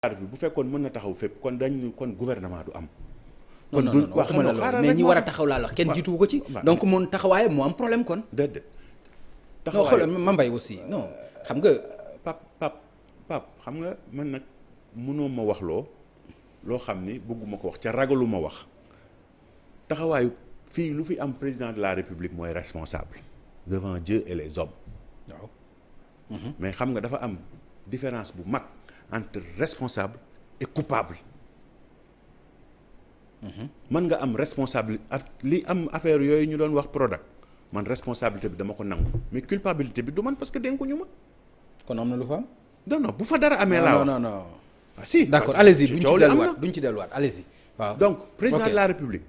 bi bu fekkoon mën na taxaw fépp kon kon gouvernement du am. kon non non waxuma la loolu mais ñi war a taxaw laa wax kenn jiituwu ko ci. donc moom taxawaay moo am problème kon. déedéet. taxawaay non xoolal ma mbay aussi non xam nga. pap xam nga man nag mënoo ma wax loo xam ni bëgguma ko wax ca ragalu ma wax taxawaayu fii lu fi am président de la république mooy responsable devant Dieu et les hommes. waaw. mais xam nga dafa am différence bu mag entre responsable et coupable. mën nga am responsable li am affaire yooyu ñu doon wax Prodac man responsabilité bi dama ko nangu mais culpabilité bi du man parce que dénkuñu ma. kon am na lu fa am. non bu fa dara amee. laa wax non non. ah si d'accord allez-y duñ ci delluwaat allez-y waaw. donc président de la république.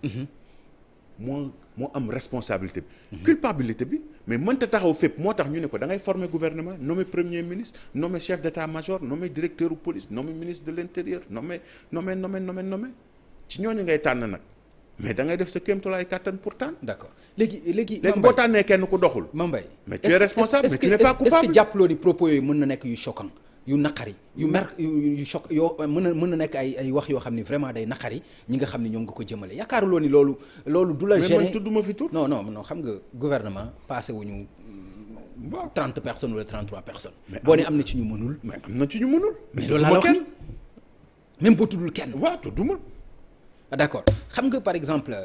moo am responsabilité bi. culpabilité bi mais mënta taxaw fépp moo tax ñu ne ko da ngay former gouvernement nommer premier ministre nommer chef d'état-major nommer directeur de police nommer ministre de l'intérieur nommer ci ñooñu ngay tànn nag mais da ngay def sa kéemtulaay kàttan pour tànn. d'accord léegi boo tànnee kenn ku doxul. Mambay mais tu es responsable mais tu n'es pas coupable. est-ce que jàppaloo ni propos yooyu mën na nekk yu choquant yu naqari yu yu choc yoo mën na nekk ay wax yoo xam ni vraiment day naqari ñi nga xam ni ñoom nga ko jëmale yaakaaruloo ni loolu du la gêner. mais man tudduma fi tur. non xam nga gouvernement passé wuñu 30 personnes wala 33 personnes. boo ne am na ci ñu mënul. mais am na ci ñu mënul. mais loolu laa la wax ni même boo tuddul kenn. waaw tudduma. d'accord xam nga par exemple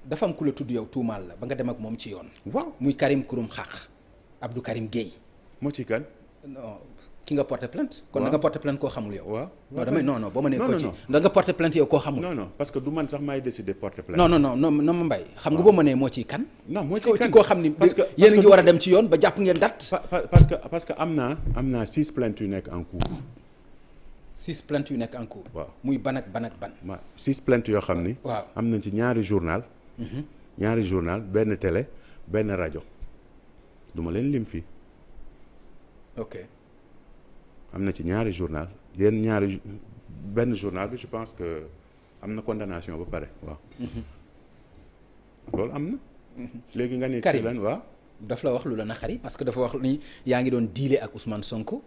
dafa am ku la tudd yow tuumaal la ba nga dem ak moom ci yoon. waaw muy Karim Xurum Xaq Abdou Karim Gueye. moo ci kan. non ki nga porté plainte. kon da nga porté plainte koo xamul yow. waaw non damay non ba ma ne ko ci da nga porté plainte yow koo xamul. non parce que du man sax maay décider porté plainte. non ma mbay. xam nga boo ma nee moo ciy kan. non moo ciy kan ci koo xam ni. parce que yéen a ngi war a dem ci yoon ba jàpp ngeen date. parce que am naa 6 plaintes yu nekk en cours. 6 plaintes yu nekk en cours. waaw muy ban ak ban. 6 plaintes yoo xam ni. waaw am nañ ci ñaari journal. benn télé benn rajo duma leen lim fii. ok. am na ci ñaari journal benn journal bi je pense que am na condamnation ba pare waaw. loolu am na. léegi nga ni ci lan waaw. daf la wax lu la naqari parce que dafa wax ni yaa ngi doon dealer ak Ousmane Sonko.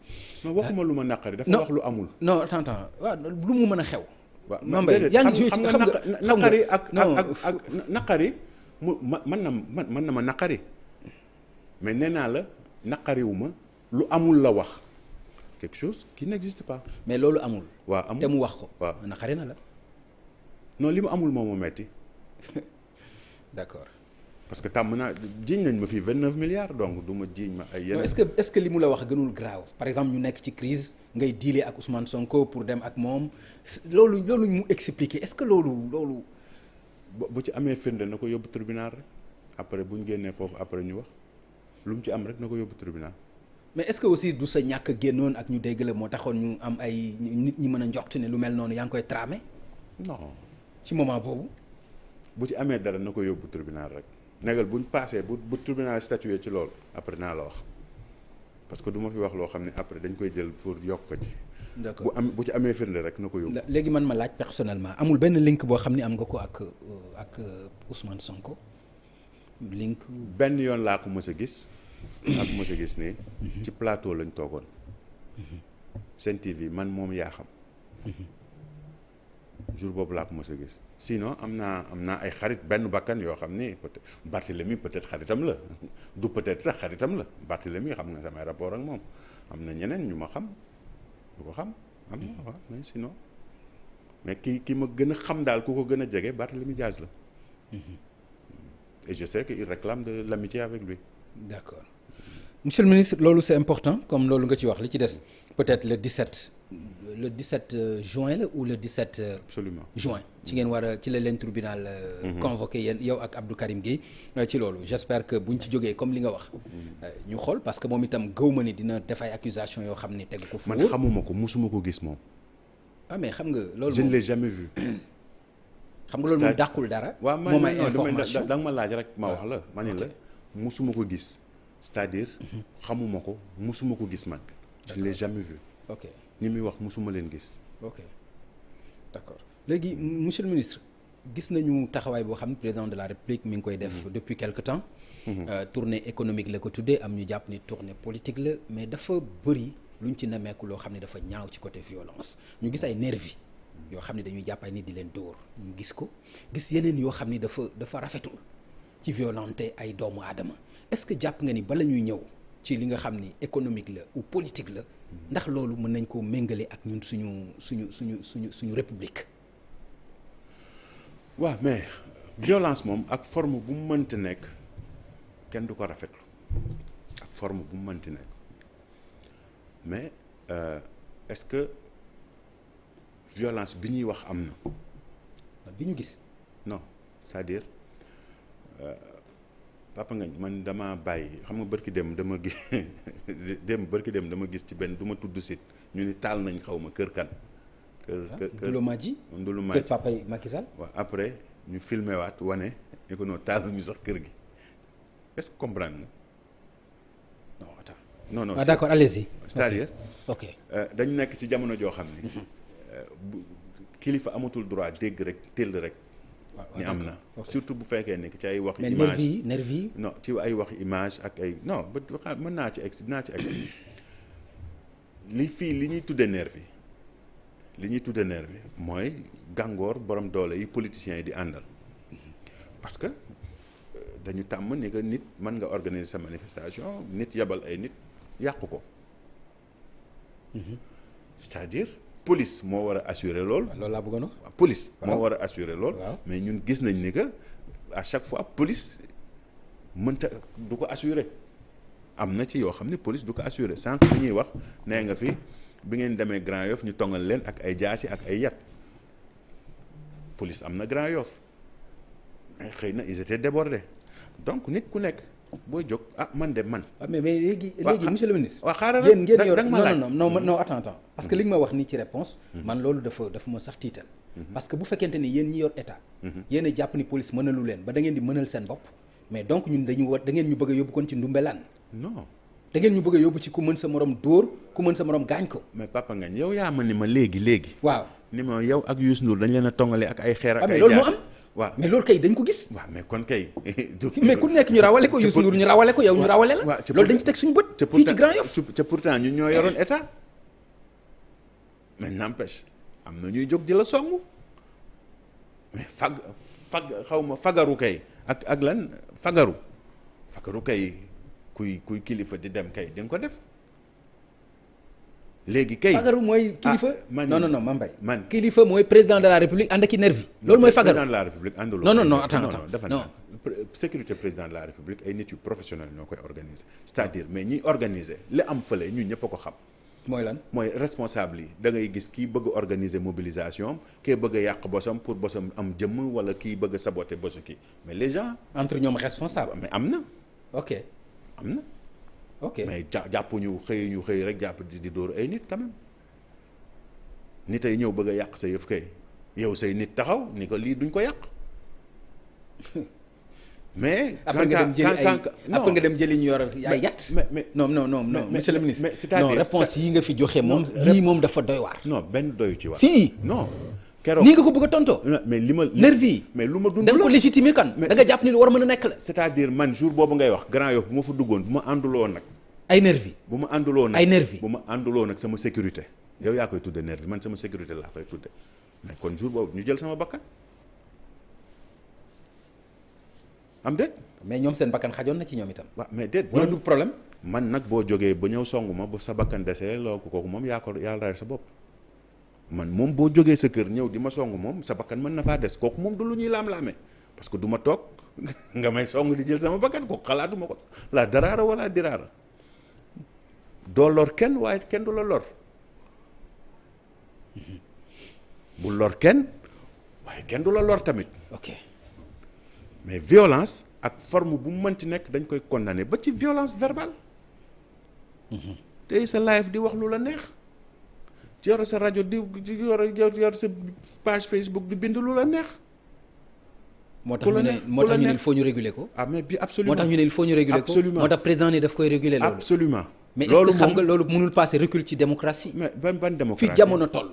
non waxuma lu ma naqari. dafa wax lu amul. non attends waaw lu mu mën a xew. waaw Mambay yaa ngi xam nga naqari ak naqari mën na ma naqari mais nee naa la naqariwuma lu amul la wax quelque chose qui n'existe pas. mais loolu amul. waaw amul te mu wax ko. waaw naqari na la. non li mu amul moo ma metti. d'accord. parce que tàmm naa jiiñ nañ ma fii 29 milliards donc du ma jiiñ ma ay yeneen. est-ce que li mu la wax gënul grave par exemple ñu nekk ci crise ngay dealer ak Ousmane Sonko pour dem ak moom loolu mu expliquer est-ce que loolu. bu ci amee firnde na ko yóbbu tribunal rek après bu ñu génnee foofu après ñu wax lu mu ci am rek na ko yóbbu tribunal. mais est-ce que aussi du sa ñàkk génnoon ak ñu dégg la moo taxoon ñu am ay nit ñi mën a njort ne lu mel noonu yaa ngi koy tramé. non ci moment boobu. bu ci amee dara na ko yóbbu tribunal rek. négal buñ passé bu tribunal statué ci loolu après naa la wax parce que du ma fi wax loo xam ne après dañ koy jël pour yokk ko ci. d'accord bu ci amee firnde rek na ko yóbbu. léegi man ma laaj personnellement amul benn link boo xam ne am nga ko ak Ousmane Sonko link. benn yoon laa ko mës a gis. nii. ci plateau lañ toogoon. Sen TV man moom yaa xam. jour boobu laa ko mës a gis. sinon am naa ay xarit benn bakkan yoo xam ni peut-être Barthélemy peut-être xaritam la du peut-être sax xaritam la Barthélemy xam nga samay rapport ak moom am na ñeneen ñu ma xam du ko xam am na waaw mais sinon mais ki ma gën a xam daal ku ko gën a jege Barthélemy Diaz la. Et je sais qu'il réclame de l'amitié avec lui. D'accord. Monsieur le ministre loolu c'est important comme loolu nga ci wax li ci des peut-être le 17 juin la ou le 17 absolument juin ci ngeen war a ci la leen tribunal convoqué yéen yow ak Abdou Karim Gueye ci loolu j'espère que buñ ci jógee comme li nga wax ñu xool parce que moom itam gëw ma ni dina def ay accusations yoo xam ni tegu ko fu man xamuma ko musuma ko gis moom mais xam nga loolu je ne l'ai jamais vu xam nga loolu moom dàqul dara waaw moom ay information da nga ma laaj rek ma wax la ma ne la musuma ko gis c'est-à-dire xamuma ko musuma ko gis man je ne l'ai jamais vu ok ñi muy wax musuma leen gis. ok d'accord léegi monsieur le ministre gis nañu taxawaay boo xam ne président de la république mi ngi koy def depuis quelque temps. tournée économique la ko tuddee am ñu jàpp ni tournée politique la mais dafa bëri luñ ci nemmeeku loo xam ne dafa ñaaw ci côté violence ñu gis ay nervi yoo xam ne dañuy jàpp ay nit di leen dóor ñu gis ko gis yeneen yoo xam ni dafa rafetul ci violenté ay doomu aadama est-ce que jàpp nga ni bala ñuy ñëw ci li nga xam ni économique la ou politique la ndax loolu mën nañ koo méngale ak ñun suñu république. waaw mais violence moom ak forme bu mu mënti nekk kenn du ko rafetlu ak forme bu mu mënti nekk mais est-ce que violence bi ñuy wax am na. bi ñu gis. non c'est-à-dire Papa Ngagne man dama bàyyi xam nga bërki dem dama gis dama gis ci benn du ma tudd site ñu ni taal nañ xaw ma kër kan. kër Ndouloumadji kër papa Macky Sall. waaw après ñu filmé waat wane ni ko noonu taaluñu sax kër gi est-ce que comprendre nga. non attends. non ah d'accord allez-y. c'est-à-dire. ok dañu nekk ci jamono joo xam ni. kilifa amatul droit dégg rek tëll rek. ni am na surtout bu fekkee ne ci ay wax. image mais nervi non ci ay wax image ak ay non ba mën naa ci egsi dinaa ci egsi li fii li ñuy tudde nervi mooy gàngoor borom doole yi politiciens yi di àndal parce que dañu tàmm ni que nit mën nga organiser sa manifestation nit yabal ay nit yàqu ko c'est-à-dire police moo war a assurer loolu. loolu laa bëggoon a police moo war a assurer loolu. mais ñun gis nañ ni que à chaque fois police mënta du ko assurer am na ci yoo xam ne police du ko assurer sànq bi ñuy wax nee nga fi bi ngeen demee Grand Yoff ñu tongal leen ak ay jaasi ak ay yat police am na Grand Yoff mais xëy na ils étaient débordés donc nit ku nekk. booy jóg man de man. mais léegi monsieur le ministre. waaw xaaral yéen ngeen yor non attends parce que li nga ma wax nii ci réponse man loolu dafa ma sax tiital. parce que bu fekkente ni yéen ñi yor état. yéen a jàpp ni police mënalu leen ba da ngeen di mënal seen bopp. mais donc ñun da ngeen ñu bëgg a yóbbu kon ci ndumbelaan. non. da ngeen ñu bëgg a yóbbu ci ku mën sa morom dóor ku mën sa morom gaañ ko. mais Papa Ngagne yow yaa ma ni ma léegi. waaw ni ma yow ak Youssou Ndour dañ leen a tongale ak ay xeer ak ay loolu moo am. waaw mais loolu kay dañ ko gis. waaw mais kon kay. mais ku nekk ñu rawale ko Youssou Ndour ñu rawale ko yow ñu rawale la. waaw loolu dañ ci teg suñu bët. fii ci Grand Yoff te pourtant ñun ñoo yoroon état mais n'empêche am na ñuy jóg di la songu mais xaw ma fagaru kay ak lan fagaru kay kuy kilifa di dem kay di nga ko def. léegi kay fagaru mooy kilifa. non Mame Mbaye man kilifa mooy président de la république ànd ak i nervi loolu mooy fagaru président de la république ànduloo. non attends dafa non sécurité président de la république ay nit yu professionnel ñoo koy organiser c'est-à-dire mais ñiy organiser li am fële ñun ñëpp a ko xam. mooy lan mooy responsable yi da ngay gis kii bëgg organiser mobilisation kii bëgg a yàq bosam pour bosam am jëmm wala kii bëgg a saboter bosu kii mais les gens. entre ñoom responsable. mais am na. ok am na. ok mais jàppuñu xëy rek jàpp di dóor ay nit quand même nit ay ñëw bëgg a yàq sa yëf kay yow say nit taxaw ni ko lii duñ ko yàq mais. après nga dem jëli ñu yor ay yat. mais non monsieur le ministre. mais c'est-à-dire non réponse yi nga fi joxe moom. yii moom dafa doy waar. non benn doyu ci waar. si non. keroog nii nga ko bëgg a tontoo. mais li ma nervi yi mais lu ma dund da nga ko légitimer kan. da nga jàpp ni lu war a mën a nekk la. c'est-à-dire man jour boobu ngay wax Grand Yoff bu ma fa duggoon bu ma ànduloo nag. ay nervi bu ma ànduloo nag ay nervi bu ma ànduloo nag sama sécurité yow yaa koy tudde nervi man sama sécurité laa koy tudde mais kon jour boobu ñu jël sama bakkan am déet. mais ñoom seen bakkan xajoon na ci ñoom itam. waaw mais déet. wala du problème. man nag boo jógee ba ñëw songu ma bu sa bakkan desee loo ko kooku moom yaa rey sa bopp man moom boo jógee sa kër ñëw di ma song moom sa bakkan mën na faa des kooku moom du lu ñuy laam-laamee parce que du ma toog nga may song di jël sama bakkan kooku xalaatuma ko la daraara wala diraara doo lor kenn waaye kenn du la lor bu lor kenn waaye kenn du la lor tamit. ok mais violence ak forme bu mu mënti nekk dañ koy condamner ba ci violence verbale. tey sa live di wax lu la neex. yor sa rajo di yor sa page Facebook di bind lu la neex. moo tax ñu ne il faut ñu réguler ko. ah mais bi absolument moo tax ñu ne il faut ñu réguler ko. absolument moo tax président ni daf koy réguler loolu. absolument mais est-ce que xam nga loolu mënul passer recul ci démocratie. mais ban démocratie fi jamono toll.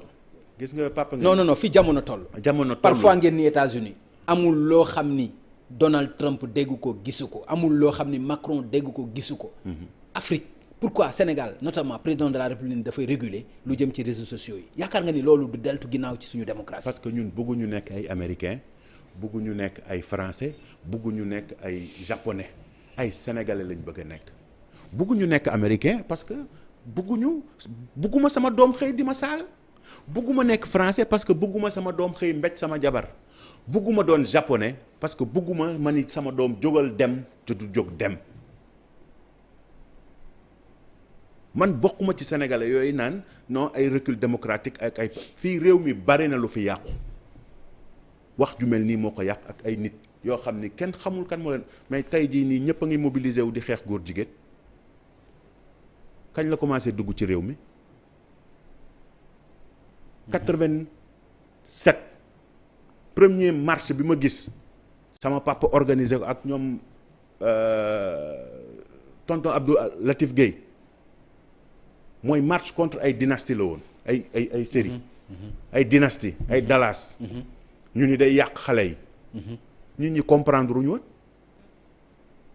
gis nga papa nga. non fi jamono toll. jamono toll parfois ngeen ni États-Unis amul loo xam ni Donald Trump dégg ko gisu ko amul loo xam ni Macron dégg ko gisu ko. Afrique pourquoi Sénégal notamment président de la République dafay réguler lu jëm ci réseaux sociaux yi yaakaar nga ni loolu du deltu ginnaaw ci suñu démocratie. parce que ñun bëgguñu nekk ay américains bëgguñu nekk ay français bëgguñu nekk ay japonais ay sénégalais lañ bëgg a nekk. bëgguñu nekk américain parce que bëgguma sama doom xëy di ma saaga bëgguma nekk français parce que bëgguma sama doom xëy mbéj sama jabar bëgguma doon japonais parce que bëgguma ma ni sama doom jógal dem te du jóg dem. man bokkuma ci sénégalais yooyu naan non ay recul démocratique ak ay fii réew mi bari na lu fi yàqu wax ju mel nii moo ko yàq ak ay nit yoo xam ni kenn xamul kan moo leen mais tey jii nii ñëpp a ngi mobilisé wu di xeex góor jigéen kañ la commencé dugg ci réew mi 87 premier marche bi ma gis sama papa organisé ko ak ñoom tonton Abdou Latif Guèye mooy marche contre ay dynastie la woon ay série ay dynastie ay Dallas ñu ni day yàq xale yi nit ñi comprendre uñu woon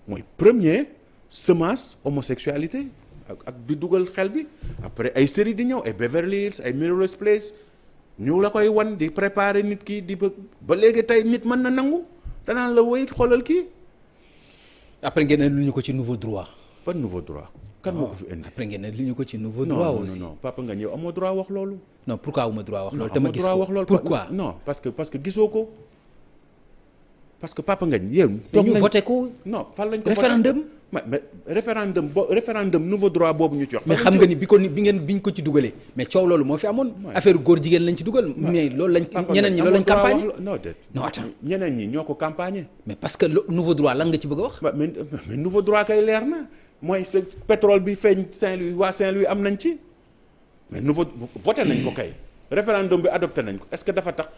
mooy premier semence homosexualité ak di dugal xel bi après ay série di ñëw ay Beverly Hills ay Melrose Place ñu la koy wan di préparer nit ki di ba léegi tey nit mën na nangu danaan la woy xoolal kii après ngeen lu ñu ko ci nouveau droit. pas nouveau droit. kan moo ko fi indi après ngeen li ñu ko ci nouveau droit aussi. non papa nga ñëw amoo droit wax loolu. non pourquoi amoo droit wax loolu. dama gis ko pourquoi non parce que gisoo ko parce que papa nga yéen. toog ñu voté ko. non fan lañ ko référendum. mais référendum nouveau droit boobu ñu ci wax. mais xam nga ni biñ ko ci dugalee. mais coow loolu moo fi amoon. affaire góor jigéen lañ ci dugal. mais loolu lañ ñeneen ñi loolu lañ campagne. non attends ñeneen ñi ñoo ko campagne. mais parce que nouveau droit lan nga ci bëgg a wax. mais nouveau droit kay leer na mooy sa pétrole bi feeñ Saint-Louis waa Saint-Louis am nañ ci mais nouveau voté nañ ko kay. référendum bi adopté nañ ko est-ce que dafa tax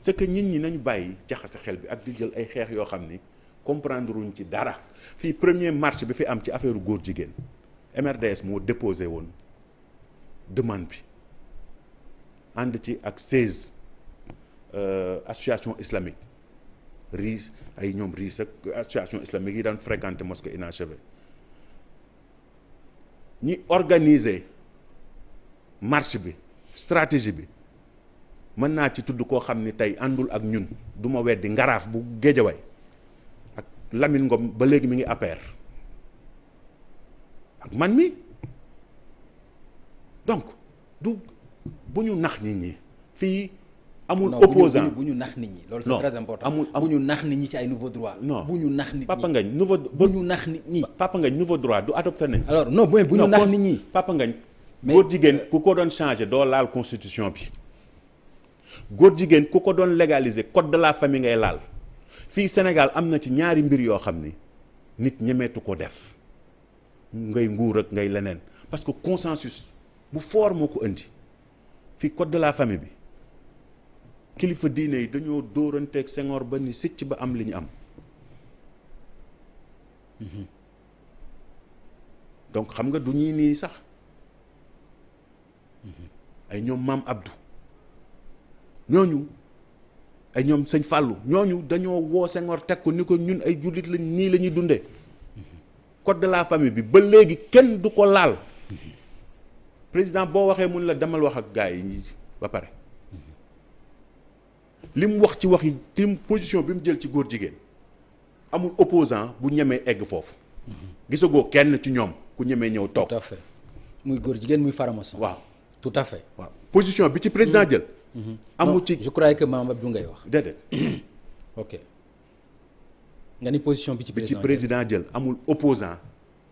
c'est que nit ñi nañu bàyyi jaxase xel bi ak di jël ay xeex yoo xam ni comprendre wuñ ci dara fii premier marche bi fi am ci affaire góor jigéen MRDS moo déposé woon demande bi ànd ci ak 16 association islamique RIS ay ñoom RIS ak association islamique yi daan fréquenter mosquée inachevée ñi organiser marche bi stratégie bi mën naa ci tudd koo xam ni tey àndul ak ñun du ma weddi ngaraaf bu Géejawaay ak Lamine Ngom ba léegi mi ngi APR ak man mi donc du bu ñu nax nit ñi fii amul opposant bu ñu nax nit ñi loolu c'est très important bu ñu nax nit ñi ci ay nouveau droit non bu ñu nax nit ñi Papa Ngagne nouveau bu ñu nax nit ñi Papa Ngagne nouveau droit du adopté nañ alors non bu ñu nax nit ñi Papa Ngagne góor jigéen ku ko doon changé doo laal constitution bi góor jigéen ku ko doon légaliser code de la famille ngay laal fii Sénégal am na ci ñaari mbir yoo xam ni nit ñemeetu ko def ngay nguur ak ngay leneen parce que consensus bu fort moo ko indi fii code de la famille bi kilifa diine yi dañoo dóoranteeg Senghor ba ni sicc ba am li ñu am donc xam nga du ñii nii sax ay ñoom maam Abdou ñooñu ay ñoom sëñ Fallou ñooñu dañoo woo Senghor teg ko ni ko ñun ay jullit lañ nii la ñuy dundee code de la famille bi ba léegi kenn du ko laal président boo waxee mun la demal wax ak gars yi ba pare li mu wax ci wax yi li position bi mu jël ci góor jigéen amul opposant bu ñemee egg foofu gisagoo kenn ci ñoom ku ñemee ñëw toog. tout à fait muy góor jigéen muy faramason. waaw tout à fait. waaw position bi ci président jël. amul ci je croyais que Mame Abdou ngay wax. déedéet. ok nga ni position bi ci président jël amul opposant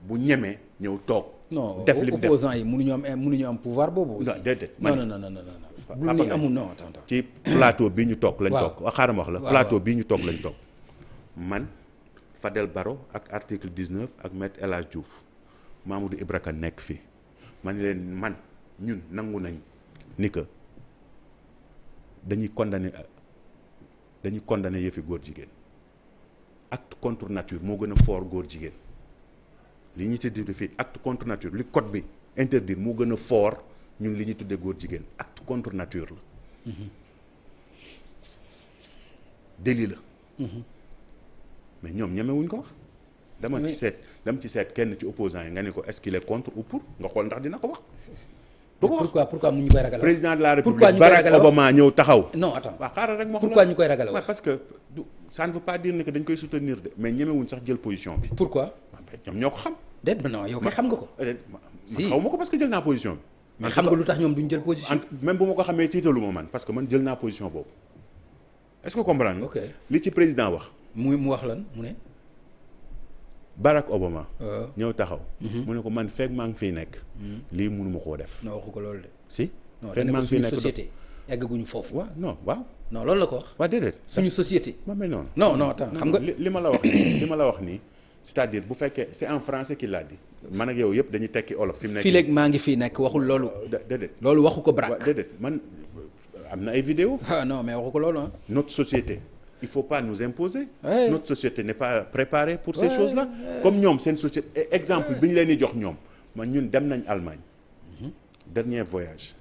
bu ñemee ñëw toog. def li mu def opposant yi mënuñu am pouvoir boobu. aussi non déedéet. non bul ni amul non attends. ci plateau bi ñu toog lañ toog. waaw xaaral ma wax la plateau bii ñu toog lañ toog. man Fadel Barro ak article 19 ak maître El Hadj Diouf Mamadou Ibra Kane nekk fii man leen ñun nangu nañ ni que dañuy condamné yëfi góor jigéen acte contre nature moo gën a fort góor jigéen li ñuy tuddee fii acte contre nature li code bi interdire moo gën a fort ñun li ñuy tuddee góor jigéen acte contre nature la. délit la. mais ñoom ñemewuñ ko wax dama ci seet kenn ci opposant yi nga ne ko est-ce qu'il est contre ou pour nga xool ndax dina ko wax. du ko wax pourquoi mu ñu koy ragal président de la république Barack Obama ñëw taxaw. non attends waaw xaaral rek ma wax pourquoi ñu koy ragal parce que ça ne veut pas dire que dañ koy soutenir de mais ñemewuñ sax jël position bi. pourquoi. ñoom ñoo ko xam. déet non yow kay xam nga ko. si xaw ma ko parce que jël naa position bi. mais xam nga lu tax ñoom duñ jël position. même bu ma ko xamee tiitalu ma man parce que man jël naa position boobu est-ce que comprendre nga. ok li ci président wax. mu wax lan mu ne. Barack Obama. ñëw taxaw. mu ne ko man fekk maa ngi fiy nekk. lii mënuma koo def. non waxu ko loolu de. si. fekk maa ngi fiy nekk société eggaguñu foofu. waaw waaw. non loolu la ko wax. waaw déedéet. suñu société. ma mel noonu. non attends xam nga li ma la wax nii li ma la wax nii c'est-à-dire bu fekkee c'est en français qu'il l'a dit man ak yow yëpp dañuy tekki olof. fi mu nekk fii léegi maa ngi fii nekk waxul loolu. déedéet. loolu waxu ko Barack. déedéet man am na ay vidéo. non mais waxu ko loolu ah. notre société. il faut pas nous imposer. Ouais. Notre société n'est pas préparée pour ces choses-là. Comme ñoom seen société exemple bi ñu leen di jox ñoom man ñun dem nañ Allemagne. Dernier voyage